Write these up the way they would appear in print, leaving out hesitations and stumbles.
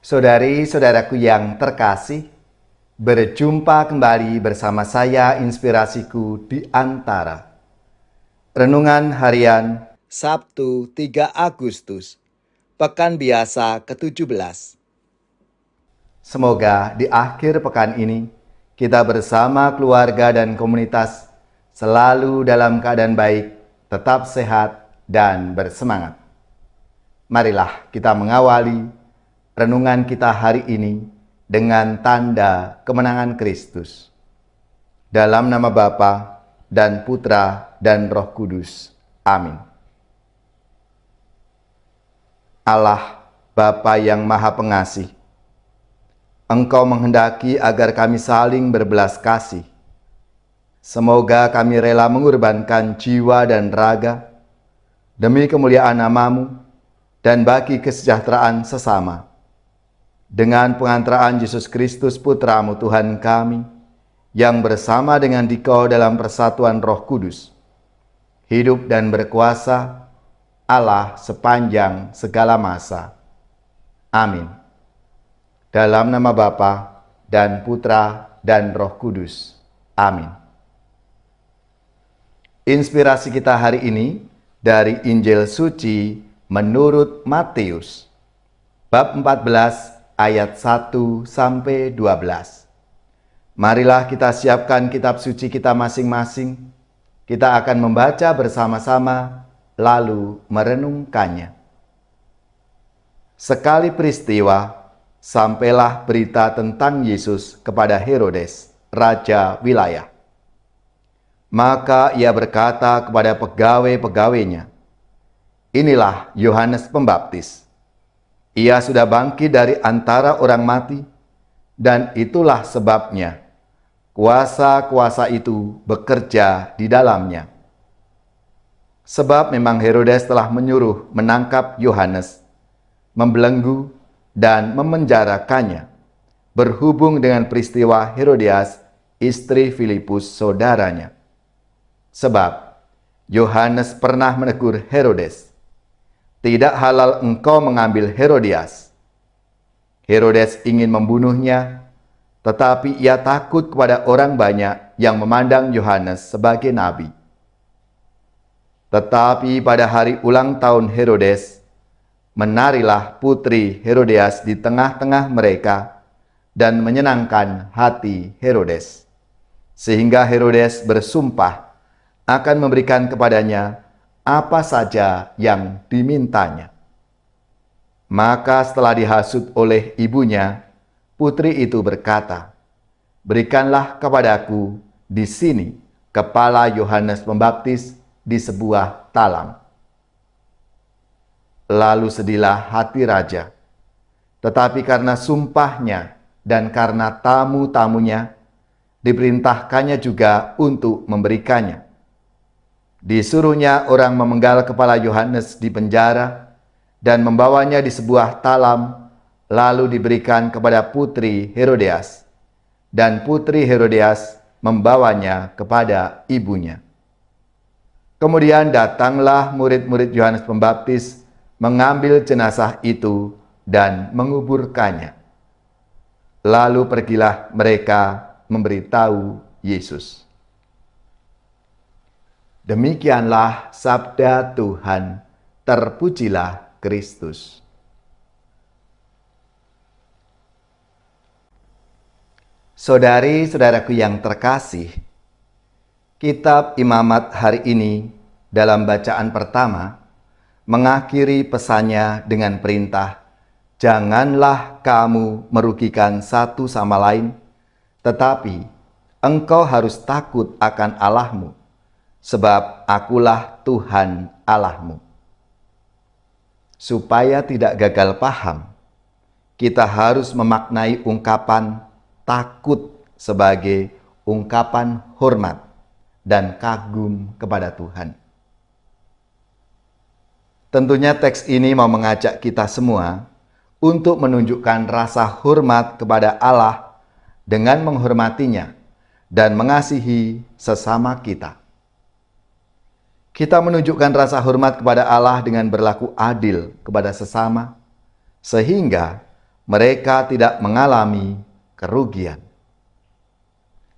Saudari-saudaraku yang terkasih, berjumpa kembali bersama saya Inspirasiku di Antara. Renungan Harian Sabtu 3 Agustus, Pekan Biasa ke-17. Semoga di akhir pekan ini, kita bersama keluarga dan komunitas selalu dalam keadaan baik, tetap sehat, dan bersemangat. Marilah kita mengawali renungan kita hari ini dengan tanda kemenangan Kristus. Dalam nama Bapa dan Putra dan Roh Kudus. Amin. Allah, Bapa yang Maha Pengasih, Engkau menghendaki agar kami saling berbelas kasih. Semoga kami rela mengorbankan jiwa dan raga demi kemuliaan nama-Mu dan bagi kesejahteraan sesama. Dengan pengantaraan Yesus Kristus Putra-Mu Tuhan kami, yang bersama dengan Dikau dalam persatuan Roh Kudus, hidup dan berkuasa Allah sepanjang segala masa. Amin. Dalam nama Bapa dan Putra dan Roh Kudus. Amin. Inspirasi kita hari ini dari Injil Suci menurut Matius, bab 14 ayat 1-12. Marilah kita siapkan kitab suci kita masing-masing. Kita akan membaca bersama-sama, lalu merenungkannya. Sekali peristiwa, sampailah berita tentang Yesus kepada Herodes, raja wilayah. Maka ia berkata kepada pegawai-pegawainya, "Inilah Yohanes Pembaptis. Ia sudah bangkit dari antara orang mati, dan itulah sebabnya kuasa-kuasa itu bekerja di dalamnya." Sebab memang Herodes telah menyuruh menangkap Yohanes, membelenggu dan memenjarakannya, berhubung dengan peristiwa Herodias, istri Filipus saudaranya. Sebab Yohanes pernah menegur Herodes, "Tidak halal engkau mengambil Herodias." Herodes ingin membunuhnya, tetapi ia takut kepada orang banyak yang memandang Yohanes sebagai nabi. Tetapi pada hari ulang tahun Herodes, menarilah putri Herodias di tengah-tengah mereka dan menyenangkan hati Herodes, sehingga Herodes bersumpah akan memberikan kepadanya apa saja yang dimintanya. Maka setelah dihasut oleh ibunya, putri itu berkata, "Berikanlah kepadaku di sini kepala Yohanes Pembaptis di sebuah talam." Lalu sedihlah hati raja, tetapi karena sumpahnya dan karena tamu-tamunya, diperintahkannya juga untuk memberikannya. Disuruhnya orang memenggal kepala Yohanes di penjara dan membawanya di sebuah talam, lalu diberikan kepada putri Herodias, dan putri Herodias membawanya kepada ibunya. Kemudian datanglah murid-murid Yohanes Pembaptis mengambil jenazah itu dan menguburkannya. Lalu pergilah mereka memberitahu Yesus. Demikianlah sabda Tuhan, terpujilah Kristus. Saudari-saudaraku yang terkasih, kitab Imamat hari ini dalam bacaan pertama mengakhiri pesannya dengan perintah, "Janganlah kamu merugikan satu sama lain, tetapi engkau harus takut akan Allahmu, sebab akulah Tuhan Allahmu." Supaya tidak gagal paham, kita harus memaknai ungkapan takut sebagai ungkapan hormat dan kagum kepada Tuhan. Tentunya teks ini mau mengajak kita semua untuk menunjukkan rasa hormat kepada Allah dengan menghormatinya dan mengasihi sesama kita. Kita menunjukkan rasa hormat kepada Allah dengan berlaku adil kepada sesama, sehingga mereka tidak mengalami kerugian.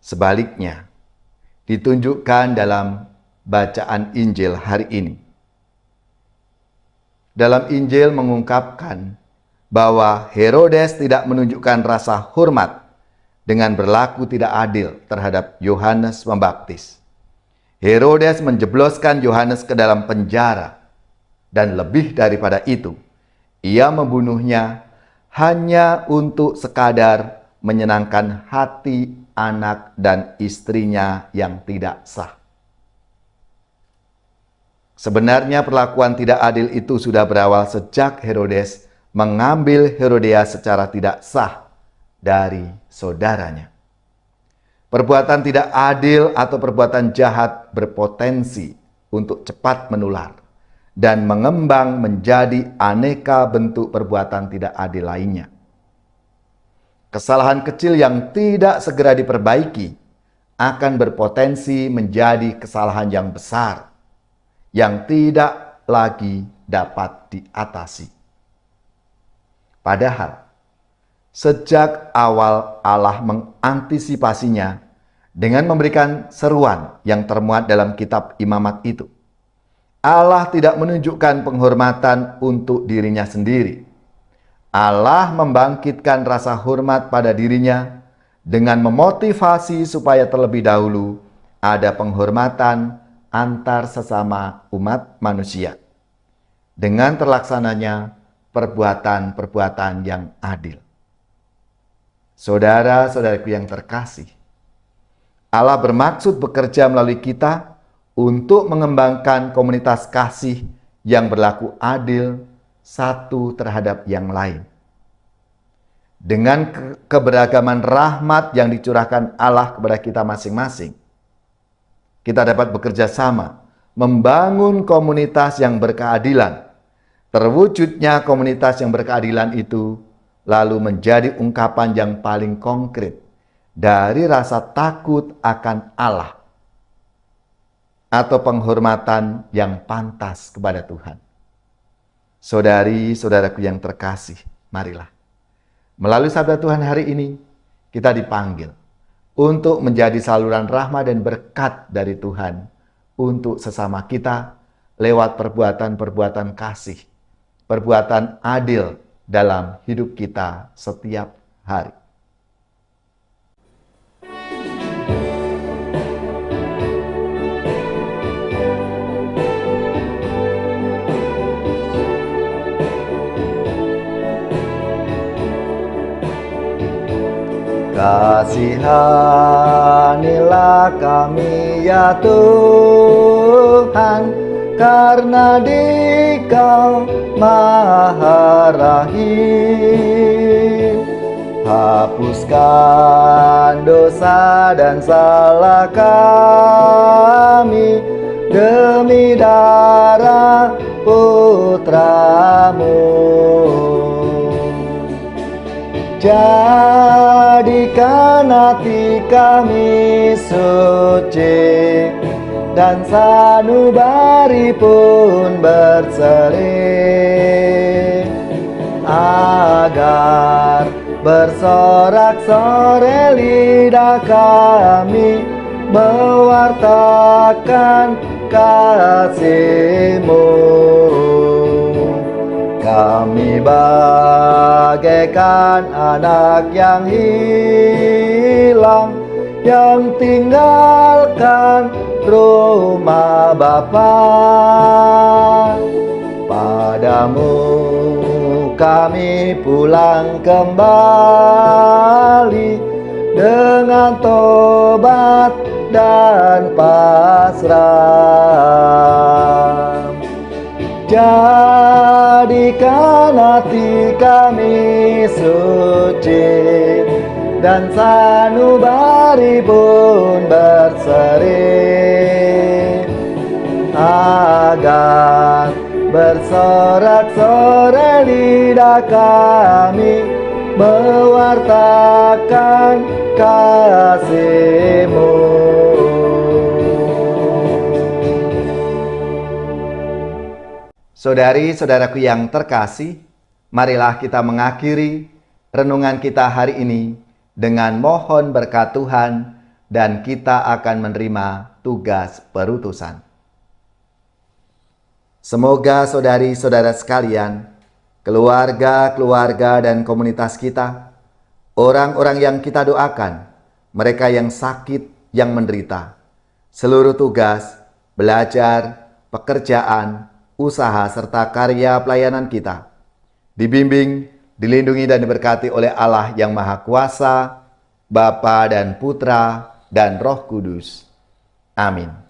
Sebaliknya, ditunjukkan dalam bacaan Injil hari ini. Dalam Injil mengungkapkan bahwa Herodes tidak menunjukkan rasa hormat dengan berlaku tidak adil terhadap Yohanes Pembaptis. Herodes menjebloskan Yohanes ke dalam penjara, dan lebih daripada itu, ia membunuhnya hanya untuk sekadar menyenangkan hati anak dan istrinya yang tidak sah. Sebenarnya perlakuan tidak adil itu sudah berawal sejak Herodes mengambil Herodias secara tidak sah dari saudaranya. Perbuatan tidak adil atau perbuatan jahat berpotensi untuk cepat menular dan mengembang menjadi aneka bentuk perbuatan tidak adil lainnya. Kesalahan kecil yang tidak segera diperbaiki akan berpotensi menjadi kesalahan yang besar yang tidak lagi dapat diatasi. Padahal, sejak awal Allah mengantisipasinya dengan memberikan seruan yang termuat dalam kitab Imamat itu. Allah tidak menunjukkan penghormatan untuk dirinya sendiri. Allah membangkitkan rasa hormat pada dirinya dengan memotivasi supaya terlebih dahulu ada penghormatan antar sesama umat manusia dengan terlaksananya perbuatan-perbuatan yang adil. Saudara-saudaraku yang terkasih, Allah bermaksud bekerja melalui kita untuk mengembangkan komunitas kasih yang berlaku adil satu terhadap yang lain. Dengan keberagaman rahmat yang dicurahkan Allah kepada kita masing-masing, kita dapat bekerja sama membangun komunitas yang berkeadilan. Terwujudnya komunitas yang berkeadilan itu lalu menjadi ungkapan yang paling konkret dari rasa takut akan Allah atau penghormatan yang pantas kepada Tuhan. Saudari-saudaraku yang terkasih, marilah melalui sabda Tuhan hari ini kita dipanggil untuk menjadi saluran rahmat dan berkat dari Tuhan untuk sesama kita lewat perbuatan-perbuatan kasih, perbuatan adil dalam hidup kita setiap hari. Kasihanilah kami ya Tuhan, karena Dikau Maha Rahim. Hapuskan dosa dan salah kami demi darah Putramu. Jadikan hati kami suci dan sanubari pun berseri, agar bersorak-sorai lidah kami mewartakan kasih-Mu. Kami bagaikan anak yang hilang, yang tinggalkan rumah Bapa. Padamu kami pulang kembali dengan tobat dan pasrah. Jadikan hati kami suci dan sanubari pun berseri, agar bersorak-sorai lidah kami mewartakan kasih-Mu. Saudari-saudaraku yang terkasih, marilah kita mengakhiri renungan kita hari ini dengan mohon berkat Tuhan dan kita akan menerima tugas perutusan. Semoga saudari-saudara sekalian, keluarga-keluarga dan komunitas kita, orang-orang yang kita doakan, mereka yang sakit, yang menderita, seluruh tugas, belajar, pekerjaan, usaha, serta karya pelayanan kita, dibimbing, dilindungi dan diberkati oleh Allah yang Maha Kuasa, Bapa dan Putra dan Roh Kudus. Amin.